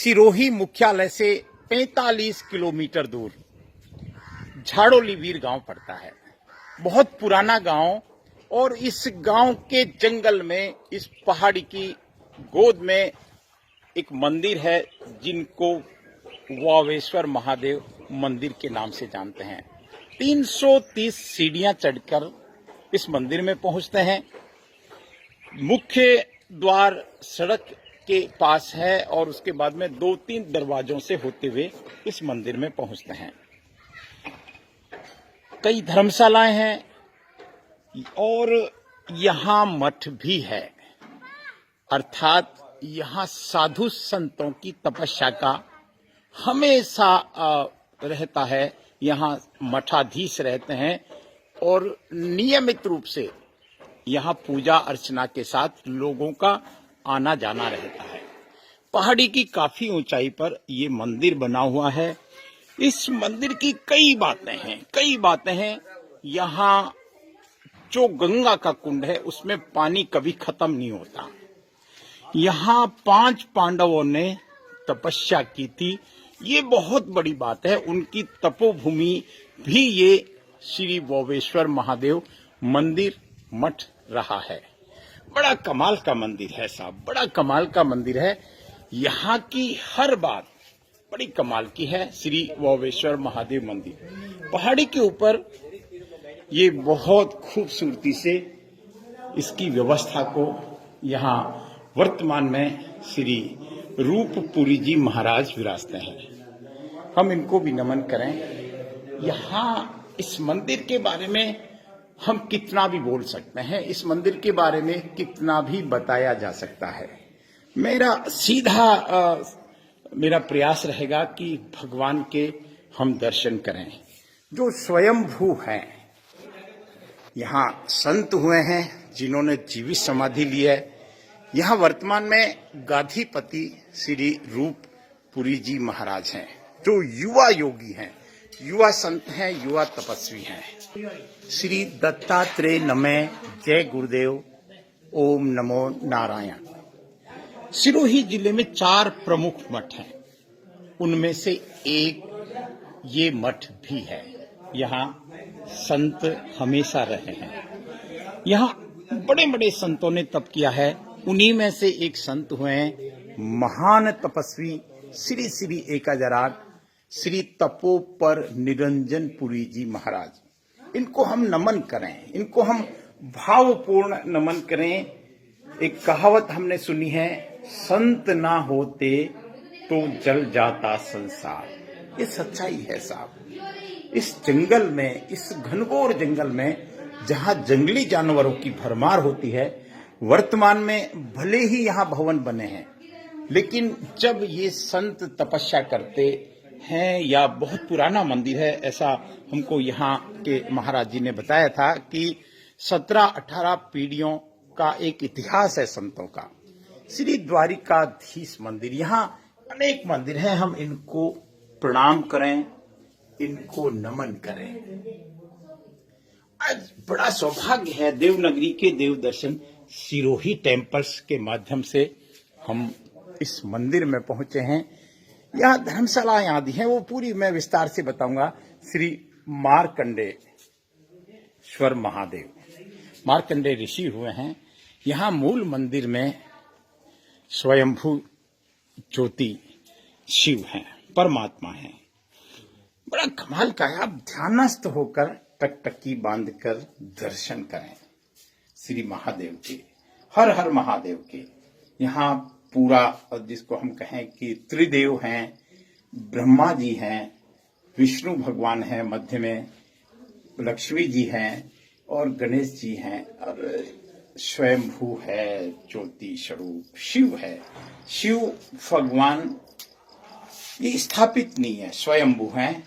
सिरोही मुख्यालय से 45 किलोमीटर दूर झाड़ोली वीर गांव पड़ता है। बहुत पुराना गांव, और इस गांव के जंगल में, इस पहाड़ी की गोद में एक मंदिर है जिनको वावेश्वर महादेव मंदिर के नाम से जानते हैं। 330 सीढ़ियां चढ़कर इस मंदिर में पहुंचते हैं। मुख्य द्वार सड़क के पास है और उसके बाद में 2-3 दरवाजों से होते हुए इस मंदिर में पहुंचते हैं। कई धर्मशालाएं हैं और यहाँ मठ भी है, अर्थात यहाँ साधु संतों की तपस्या का हमेशा रहता है। यहाँ मठाधीश रहते हैं और नियमित रूप से यहाँ पूजा अर्चना के साथ लोगों का आना जाना रहता है। पहाड़ी की काफी ऊंचाई पर ये मंदिर बना हुआ है। इस मंदिर की कई बातें हैं। यहाँ जो गंगा का कुंड है उसमें पानी कभी खत्म नहीं होता। यहाँ 5 पांडवों ने तपस्या की थी, ये बहुत बड़ी बात है। उनकी तपोभूमि भी ये श्री वावेश्वर महादेव मंदिर मठ रहा है। बड़ा कमाल का मंदिर है साहब, बड़ा कमाल का मंदिर है। यहाँ की हर बात बड़ी कमाल की है। श्री वावेश्वर महादेव मंदिर पहाड़ी के ऊपर, ये बहुत खूबसूरती से इसकी व्यवस्था को यहाँ वर्तमान में श्री रूपपुरी जी महाराज विराजते हैं। हम इनको भी नमन करें। यहाँ इस मंदिर के बारे में हम कितना भी बोल सकते हैं, इस मंदिर के बारे में कितना भी बताया जा सकता है। मेरा प्रयास रहेगा कि भगवान के हम दर्शन करें जो स्वयंभू हैं। यहाँ संत हुए हैं जिन्होंने जीवित समाधि ली है। यहाँ वर्तमान में गाधीपति श्री रूपपुरी जी महाराज हैं, जो युवा योगी हैं, युवा संत हैं, युवा तपस्वी हैं। श्री दत्तात्रेय नमः, जय गुरुदेव, ओम नमो नारायण। सिरोही जिले में 4 प्रमुख मठ हैं, उनमें से एक ये मठ भी है। यहाँ संत हमेशा रहे हैं। यहाँ बड़े बड़े संतों ने तप किया है। उन्हीं में से एक संत हुए हैं महान तपस्वी श्री श्री एकाजराग श्री तपोपर निरंजन पुरी जी महाराज। इनको हम नमन करें, इनको हम भावपूर्ण नमन करें। एक कहावत हमने सुनी है, संत ना होते तो जल जाता संसार। ये सच्चाई है साहब। इस जंगल में, इस घनघोर जंगल में, जहाँ जंगली जानवरों की भरमार होती है, वर्तमान में भले ही यहाँ भवन बने हैं, लेकिन जब ये संत तपस्या करते हैं, या बहुत पुराना मंदिर है, ऐसा हमको यहाँ के महाराज जी ने बताया था कि 17-18 पीढ़ियों का एक इतिहास है संतों का। श्री द्वारिकाधीश मंदिर, यहाँ अनेक मंदिर हैं। हम इनको प्रणाम करें, इनको नमन करें। आज बड़ा सौभाग्य है, देवनगरी के देव दर्शन सिरोही टेम्पल्स के माध्यम से हम इस मंदिर में पहुंचे हैं। यहाँ धर्मशालाएं आदि हैं, वो पूरी मैं विस्तार से बताऊंगा। श्री मार्कंडेश्वर महादेव, मार्कंडे ऋषि हुए हैं। यहाँ मूल मंदिर में स्वयंभू ज्योति शिव हैं, परमात्मा हैं। बड़ा कमाल का है। आप ध्यानस्थ होकर टकटकी बांधकर दर्शन करें श्री महादेव के, हर हर महादेव के। यहाँ पूरा, जिसको हम कहें कि त्रिदेव हैं, ब्रह्मा जी हैं, विष्णु भगवान हैं, मध्य में लक्ष्मी जी हैं और गणेश जी हैं, और स्वयंभू है, ज्योति स्वरूप शिव है। शिव भगवान ये स्थापित नहीं है, स्वयंभू हैं।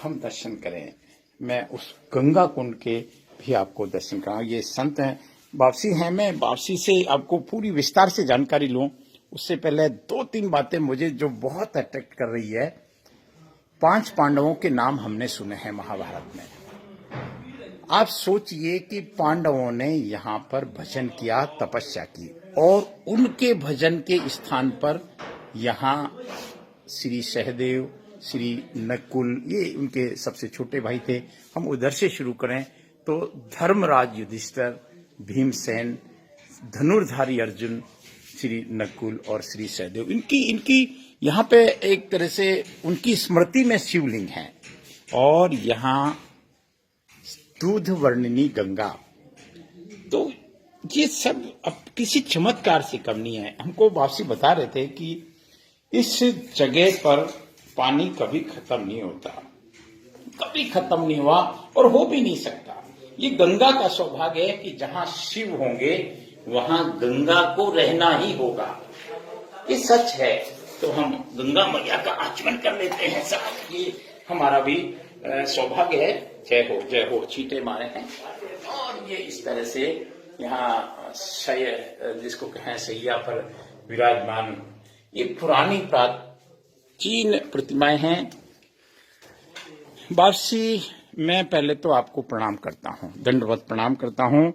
हम दर्शन करें। मैं उस गंगा कुंड के भी आपको दर्शन कराऊं। ये संत हैं, वापसी हैं। मैं वापसी से आपको पूरी विस्तार से जानकारी लूं, उससे पहले 2-3 बातें मुझे जो बहुत अट्रैक्ट कर रही है। 5 पांडवों के नाम हमने सुने हैं महाभारत में। आप सोचिए कि पांडवों ने यहाँ पर भजन किया, तपस्या की, और उनके भजन के स्थान पर यहाँ श्री सहदेव, श्री नकुल, ये उनके सबसे छोटे भाई थे। हम उधर से शुरू करें तो धर्मराज युधिष्ठिर, भीमसेन, धनुर्धारी अर्जुन, श्री नकुल और श्री सहदेव, इनकी यहाँ पे एक तरह से उनकी स्मृति में शिवलिंग है। और यहाँ दूध वर्णिनी गंगा, तो ये सब अब किसी चमत्कार से कम नहीं है। हमको वापसी बता रहे थे कि इस जगह पर पानी कभी खत्म नहीं होता, कभी खत्म नहीं हुआ और हो भी नहीं सकता। ये गंगा का सौभाग्य है कि जहां शिव होंगे वहां गंगा को रहना ही होगा। ये सच है। तो हम गंगा मैया का आचमन कर लेते हैं साथ, ये हमारा भी सौभाग्य है। जय हो, छींटे मारे हैं। और ये इस तरह से यहाँ जिसको कहें सैया पर विराजमान ये पुरानी प्राचीन प्रतिमाएं हैं। वापसी मैं पहले तो आपको प्रणाम करता हूँ, दंडवत प्रणाम करता हूँ।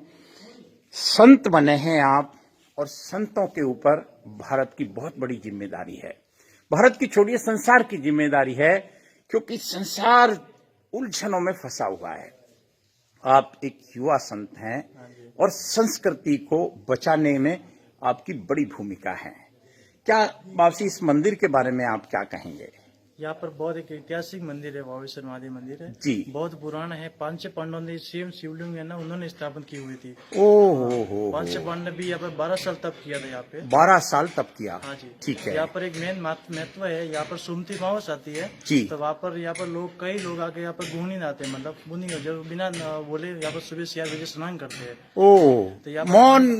संत बने हैं आप, और संतों के ऊपर भारत की बहुत बड़ी जिम्मेदारी है। भारत की छोड़िए, संसार की जिम्मेदारी है, क्योंकि संसार उलझनों में फंसा हुआ है। आप एक युवा संत हैं और संस्कृति को बचाने में आपकी बड़ी भूमिका है। क्या वापसी इस मंदिर के बारे में आप क्या कहेंगे? यहाँ पर बहुत एक ऐतिहासिक मंदिर है, वावेश्वर महादेव मंदिर है जी। बहुत पुराना है। पांच पांडवों ने सेम शिवलिंग है ना, उन्होंने स्थापन की हुई थी। ओहो, पांच पांडव भी यहाँ पर 12 साल तप किया था यहाँ पे। 12 साल तप किया। हाँ जी, ठीक है। यहाँ पर एक मेन महत्व है, यहाँ पर सुमति अमावस आती है जी। तो वहाँ पर लोग कई लोग आके यहाँ पर घूमने आते हैं, मतलब घूमने जो बिना बोले यहाँ पर सुबह 6 बजे स्नान करते हैं। ओ, तो यहाँ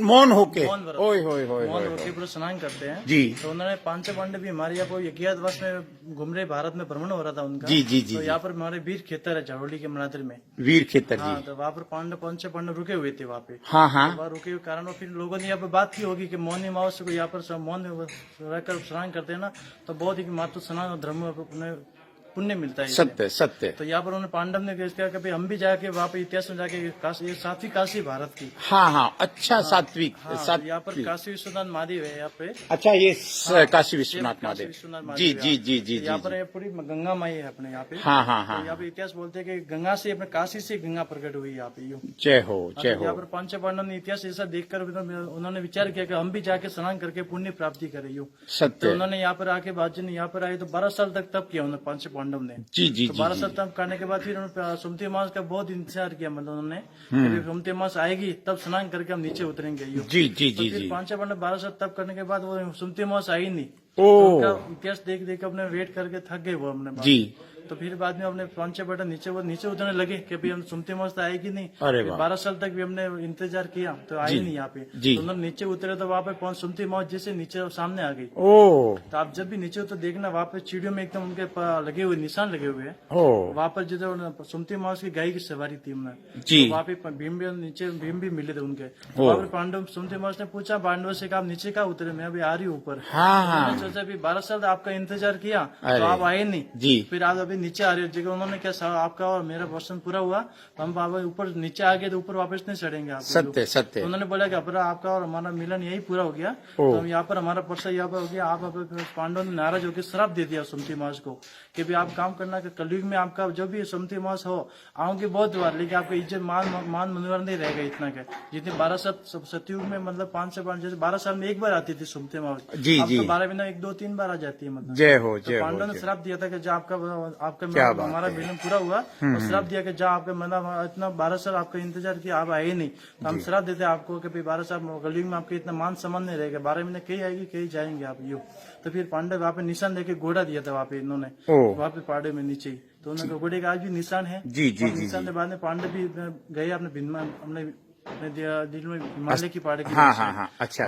मौन होके मौन होके पूरा स्नान करते हैं जी। तो उन्होंने पांच पांडव भी हमारे यहाँ पर अज्ञातवास में घूम रहे, भारत में भ्रमण हो रहा था उनका। जी जी जी। तो यहाँ पर हमारे वीर खेतर है झाड़ोली के मनातिर में, वीर खेतर हाँ, जी। तो वहाँ पर पांच पांडव रुके हुए थे वहाँ पे। हाँ हाँ। तो वहाँ रुके हुए कारण फिर लोगों ने यहाँ पे बात की होगी कि मौनी अमावस्या को यहाँ पर मौन रहकर स्नान करते हैं ना, तो बहुत ही मात्र स्नान और धर्म पुण्य मिलता है। सत्य। तो यहाँ पर उन्होंने पांडव ने कहा कि हम भी जाके वहाँ पे इतिहास में जाके ये सातवीं काशी भारत की। हाँ, अच्छा, सात्विक। तो यहाँ पर काशी विश्वनाथ महादेव है यहाँ पे। अच्छा, ये काशी विश्वनाथ महादेव। जी जी जी जी। यहाँ पर पूरी गंगा माई है अपने यहाँ पे। हाँ। यहाँ पे इतिहास बोलते हैं कि गंगा से अपने काशी से गंगा प्रकट हुई यहाँ पे। जय हो। यहाँ पर पांच पांडव ने इतिहास ऐसा देखकर उन्होंने विचार किया कि हम भी जाके स्नान करके पुण्य प्राप्ति करें। सत्य। तो उन्होंने यहाँ पर आके बाजी ने यहाँ पर आए तो 12 साल तक तप किया उन्होंने पांच पांडव ने। जी। तो 12 साल तप करने के बाद फिर उन्होंने सुमति मास का बहुत इंतजार किया, मतलब उन्होंने सुमति मास आएगी तब स्नान करके हम नीचे उतरेंगे। जी। पांच पांडव 12 साल तप करने के बाद वो सुमति मास आई नहीं। तो इतिहास देख अपने वेट करके थक गए वो अपने जी। तो फिर बाद में अपने पांच बेटा नीचे उतरने लगे कि भाई हम सुमति मास तो आएगी नहीं। 12 साल तक भी हमने इंतजार किया तो आई नहीं यहाँ पे। तो उन्होंने नीचे उतरे तो वहाँ पे सुमति मास जैसे नीचे सामने आ गई। तो आप जब भी नीचे उतर देखना वहाँ पे चिड़ियों में एकदम उनके लगे हुए निशान लगे हुए हैं। वहाँ पर जो सुमति मास की गाय की सवारी थी उन्होंने, वहाँ पे भीम भी मिले थे उनके। वहाँ पे पांडव सुमति मास ने पूछा पांडव से आप नीचे कहाँ उतरे, मैं अभी आ रही हूँ ऊपर। सोचा भी 12 साल आपका इंतजार किया तो आप आए नहीं, फिर आप अभी नीचे आ रहे हो। जगह उन्होंने क्या आपका और मेरा प्रश्न पूरा हुआ तो हम बाबा ऊपर नीचे आ गए तो ऊपर वापस नहीं चढ़ेंगे आप। सत्य। तो उन्होंने बोला कि अपना आपका और हमारा मिलन यही पूरा हो गया, तो हम यहाँ पर हमारा प्रश्न यहाँ पर हो गया। आप पांडव ने नाराज होकर श्राप दे दिया सुमति मास को कि भी आप काम करना कि कलयुग में आपका जो भी सुमति मास हो आऊंगे बहुत बार, लेकिन आपका इज्जत मान मनोवर नहीं रहेगा इतना के जितने 12 सतयुग में, मतलब 5 से 5 जैसे 12 साल में एक बार आती थी सुमति मास। अब तो 12 महीना 1-2-3 बार आ जाती है। मतलब जय हो। पांडव ने श्राप दिया था कि जब आपका हमारा मिलन पूरा हुआ और श्राप दिया कि जब आपका मतलब इतना 12 साल आपका इंतजार किया आप आए नहीं, तो हम श्राप देते आपको कि 12 साल कलयुग में आपके इतना मान सम्मान नहीं रहेगा, 12 महीने कहीं आएगी कहीं जाएंगे आप यूँ। तो फिर पांडव वहाँ पे निशान देके घोड़ा दिया था वहाँ पे इन्होंने, वहाँ पे पहाड़े में नीचे, तो उन्होंने घोड़े का आज भी निशान है। निशान के बाद में पांडव भी गए अपने दिल में हिमालय की पहाड़ी की। हाँ। अच्छा।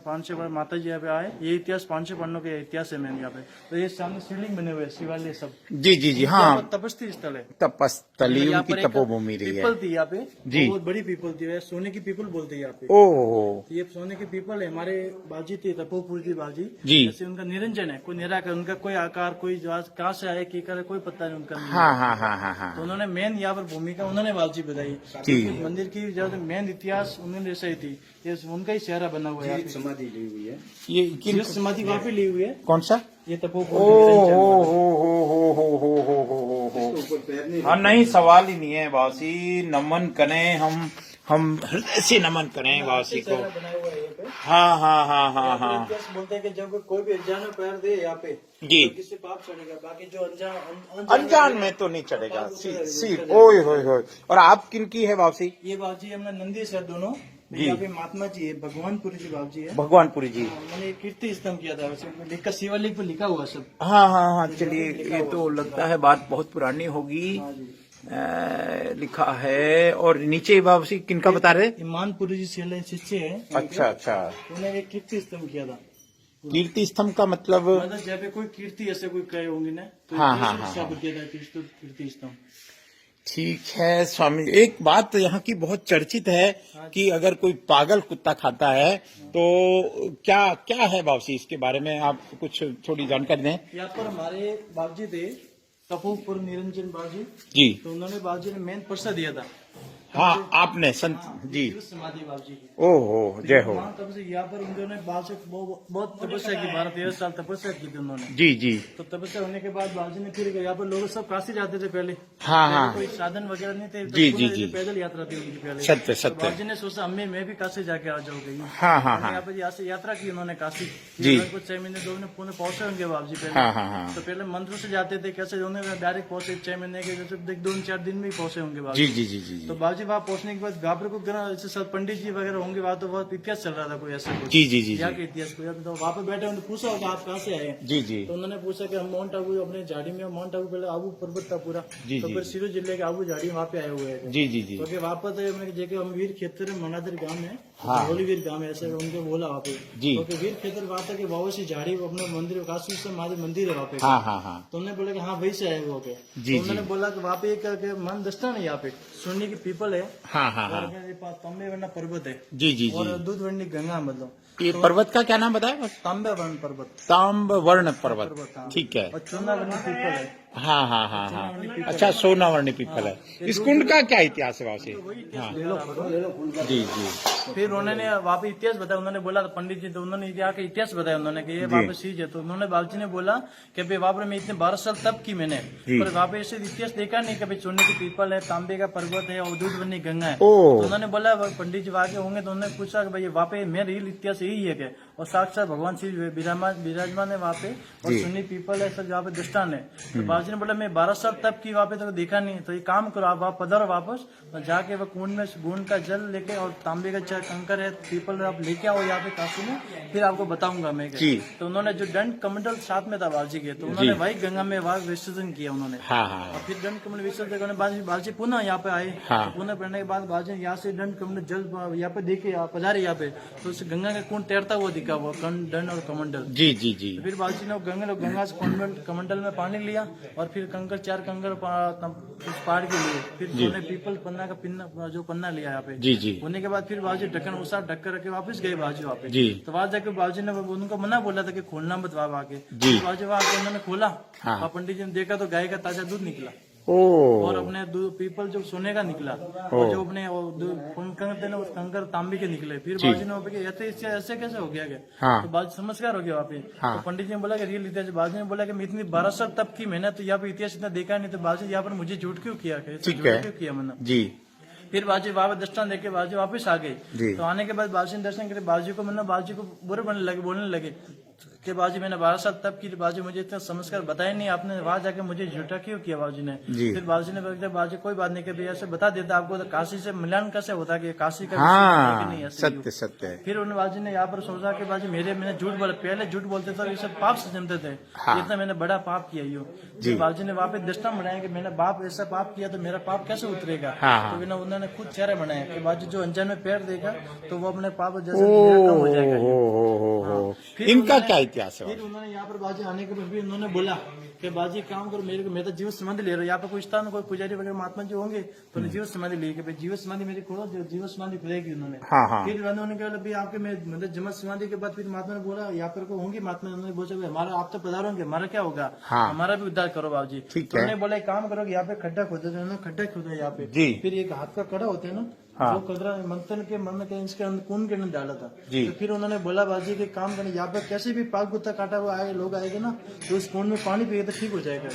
5 माता जी यहाँ पे आए, ये इतिहास 5 पांडवों का इतिहास है मैम यहाँ पे। तो ये सामने शिवलिंग बने हुए शिवालय सब। जी। हाँ, तपस्थली स्थल है, तपस्थली उनकी तपोभूमि रही है। पीपल थी यहाँ पे जी, बहुत बड़ी पीपल थी, सोने की पीपल बोलते हैं यहाँ पे। ये सोने की पीपल है। हमारे बाजी थी तपोपुर की बाजी जी, जैसे उनका निरंजन है, कोई निराकार, उनका कोई आकार कोई कहाँ से आए की करे कोई पता नहीं उनका। हाँ। तो उन्होंने मेन यहाँ पर भूमिका उन्होंने बाजी बताई मंदिर की। जब मेन इतिहास उन्होंने ऐसा ही थी, ये उनका ही चेहरा बना हुआ है। समाधि ली हुई है, ये जीवित समाधि वहाँ पे ली हुई है। कौन सा? ये तपोवन ओ हो। ऊपर पैर नहीं हाँ नहीं, सवाल ही नहीं है वासी। नमन करें हम हृदय से नमन करें वासी को। बना हुआ है यहाँ पे। हाँ। इतिहास बोलते हैं कि जब कोई भी अनजान में पैर दे यहाँ पे जी, तो किसी पाप चढ़ेगा, बाकी जो अनजान में तो नहीं चढ़ेगा। सिर्फ ओए होए। और आप किनकी है वासी? ये बाबूजी हमने नंदी सर दोनों, जी। यहाँ पे महात्मा जी है, भगवानपुरी जी बाबूजी है। भगवानपुरी जी। मैंने कीर्ति स्तंभ किया था, उसमें लिखा, शिवलिंग पे लिखा हुआ सब। हाँ। चलिए, ये तो लगता है बात बहुत पुरानी होगी। हाँ जी। लिखा है। और नीचे वापसी किनका बता रहे? मानपुरी जी शिष्य है। अच्छा। उन्होंने एक कीर्ति स्तंभ किया था। कीर्ति स्तंभ का मतलब? जब भी कोई कीर्ति ऐसे कोई कहे होंगे ना, तो हाँ। किया था कीर्ति स्तंभ। ठीक है स्वामी, एक बात यहाँ की बहुत चर्चित है कि अगर कोई पागल कुत्ता खाता है तो क्या है वापसी, इसके बारे में आप कुछ थोड़ी जानकारी दें। यहाँ पर हमारे बाबूजी थे तपोपुर निरंजन बाबूजी जी, तो उन्होंने बाबूजी ने मेन पर्चा दिया था। हाँ आपने संत जी। समाधि बाबूजी की। ओहो, जय हो। तब से यहाँ पर उन्होंने बाबूजी बहुत तपस्या की, 12-13 साल तपस्या की थी उन्होंने। जी। तो तपस्या होने के बाद बाबूजी ने फिर यहाँ पर लोग सब काशी जाते थे पहले। हाँ। कोई साधन वगैरह नहीं थे। जी। पैदल यात्रा थी उनकी पहले। सत्य। बाबूजी ने सोचा अम्मी मैं भी काशी जाके आ जाऊंगी। हाँ। यहाँ पर यहाँ से यात्रा की उन्होंने काशी। जी। लगभग 6 महीने 2 महीने पुणे पहुंचे होंगे बाबूजी पहले। हाँ। तो पहले मंदिर से जाते थे, कैसे उन्होंने डायरेक्ट पहुंचे 6 महीने के, जैसे 2-4 दिन में ही पहुंचे होंगे बाबूजी। जी। तो बाबूजी वहाँ पहुंचने के बाद घाबरे को जैसे सब पंडित जी वगैरह होंगे वहाँ, तो बहुत इतिहास चल रहा था कोई ऐसा कुछ। जी। यहाँ के इतिहास को, तो वहाँ पे बैठे उन्होंने पूछा होगा आप कहाँ से आए हैं? जी। तो उन्होंने पूछा कि हम माउंट आबू अपने झाड़ी में, माउंट आबू पहले आबू पर्वत था पूरा, जी। तो फिर सिरोही जिले के आबू झाड़ी वहाँ पे आए हुए हैं। जी। क्योंकि वहाँ पर जगह हम वीर खेतर मनादर गांव है, हाँ। वीर गांव है ऐसे उनके बोला वहाँ पे। जी। क्योंकि वीर खेतर वहाँ तक बाबा सी झाड़ी अपने मंदिर काशी से महादेव मंदिर है वहाँ पे। हाँ। तो उन्होंने बोला कि हाँ वही से आए हो गए। जी। उन्होंने बोला कि वहाँ पे एक मन दस्ता है, यहाँ पे सोने की पीपल है, हाँ। तांबे वर्ण पर्वत है। जी। और दूध वर्णी गंगा, मतलब ये पर्वत का क्या नाम बताया? तांबे वर्ण पर्वत। ताम्ब वर्ण पर्वत, हाँ। ठीक है। और चुना वर्णी पीपल है। हाँ। अच्छा, सोनावर्णी पीपल है। इस कुंड का क्या इतिहास है वासी? हाँ। जी। फिर उन्होंने वहाँ पे इतिहास बताया, उन्होंने बोला पंडित जी, तो उन्होंने यहाँ का इतिहास बताया उन्होंने कि ये वहाँ पे सीज है। तो उन्होंने बाबूजी ने बोला कि भाई वहाँ पर मैं इतने 12 साल तब की मैंने, पर वहाँ पे ऐसे इतिहास देखा नहीं कि भाई सोने की पीपल है, तांबे का पर्वत है और दूध बनी गंगा है। तो उन्होंने बोला पंडित जी वहाँ के होंगे, तो उन्होंने पूछा कि भाई वहाँ पे मेरा रियल इतिहास यही है कि, और साक्षात भगवान श्री विराजमान है वहाँ पे, और सुन्नी पीपल है सब, यहाँ पे दृष्टान है। तो बाबूजी ने बोला मैं 12 साल तब की वहाँ पे तो देखा नहीं, तो ये काम करो आप वहाँ पधारो वापस, और जाके वो कुंड में गुंड का जल लेके और तांबे का कंकर है, पीपल आप लेके आओ यहाँ पे काशी में, फिर आपको बताऊंगा मैं। तो उन्होंने जो दंड कमंडल साथ में था बाबूजी के, तो उन्होंने वही गंगा में वहाँ विसर्जन किया उन्होंने। और फिर दंड कमंडल विसर्जन करने बाबूजी पुनः यहाँ पे आए। पुनः पढ़ने के बाद बाबूजी यहाँ से दंड कमंडल जल यहाँ पे देखे, पधारे यहाँ पे, तो उस गंगा का कुंड तैरता हुआ दिखा वो दंड और कमंडल। जी। फिर बाबूजी ने गंगा से कमंडल में पानी लिया, और फिर कंकर 4 कंकर पहाड़ के लिए, फिर सोने पीपल पन्ना का पन्ना लिया यहाँ पे। जी। होने के बाद फिर बाबूजी ढक्कन उसा ढक रखे वापस गए बाबूजी वहाँ पे। तो वहाँ जाके बाबूजी ने उनको मना बोला था कि खोलना मत वहाँ आके। बाबूजी वहाँ आके उन्होंने खोला, और पंडित जी ने देखा तो गाय का ताजा दूध निकला, और अपने पीपल जो सोने का निकला, और जो अपने कंकर थे ना उस कंकर तांबे के निकले। फिर बाबूजी ने ऐसे कैसे हो गया? तो बाबूजी समझदार हो गया वहाँ पे। तो पंडित जी ने बोला कि रियल इतिहास, बाबूजी ने बोला कि मैं इतनी 12 साल तब की मैंने तो यहाँ पे इतिहास इतना देखा नहीं, तो बाबूजी यहाँ पर मुझे झूठ क्यों किया, क्यों किया मैंने? फिर बाबूजी बाबा दृष्टान देके बाबूजी वापस आ गए। तो आने के बाद बाबूजी ने दर्शन करे, बाबूजी को मतलब बाबूजी को बुरे बोलने लगे कि बाबूजी मैंने 12 साल तब की, बाबूजी मुझे इतना समझकर बताया नहीं, आपने वहां जाके मुझे झूठा क्यों किया बाबूजी ने? फिर बाबूजी ने बोला बाबूजी कोई बात नहीं, कि भैया ऐसे बता देता आपको, तो काशी से मिलान कैसे होता कि काशी का नहीं? सत्य। फिर उन बाबूजी ने यहाँ पर सोचा कि बाबूजी मैंने झूठ बोला, पहले झूठ बोलते थे, ये सब पाप से जमते थे, इतना मैंने बड़ा पाप किया यो। बाबूजी ने वहाँ पे दृष्टांत बनाया कि मैंने बाप ऐसा पाप किया तो मेरा पाप कैसे उतरेगा? तो उन्होंने खुद चेहरा बनाया कि बाबूजी जो अनजान में पैर देगा तो वो अपने पाप जैसे कम हो जाएगा। इनका क्या इतिहास है? फिर उन्होंने यहाँ पर बाजी आने के बाद भी उन्होंने बोला कि बाजी काम करो, मेरे को मैं तो जीव समाधि ले रहा हूँ, यहाँ पर कोई स्थान कोई पुजारी वगैरह महात्मा जो होंगे तो जीव समाधि ली, जीव समाधि मेरी खोलो, जीव समाधि खुलेगी उन्होंने। फिर उन्होंने कहा भाई आपके मतलब जमा समाधि के बाद फिर महात्मा ने बोला यहाँ पर को होंगी महात्मा, उन्होंने बोला हमारा आप तो पधारोगे, हमारा क्या होगा, हमारा भी उद्धार करो बाबूजी। तो उन्होंने बोला एक काम करो, यहाँ पे खड्डा खोदो, उन्होंने खड्डा खोदा यहाँ पे, फिर एक हाथ का कड़ा होता है ना, हाँ। वो कदरा मंथन के मन के इसके अंदर खून के अंदर डाला था। जी। तो फिर उन्होंने बोला बाजी के काम करने यहाँ पे कैसे भी पाक गुत्ता काटा हुआ आए लोग आएंगे ना, तो उस खून में पानी पिए तो ठीक हो जाएगा।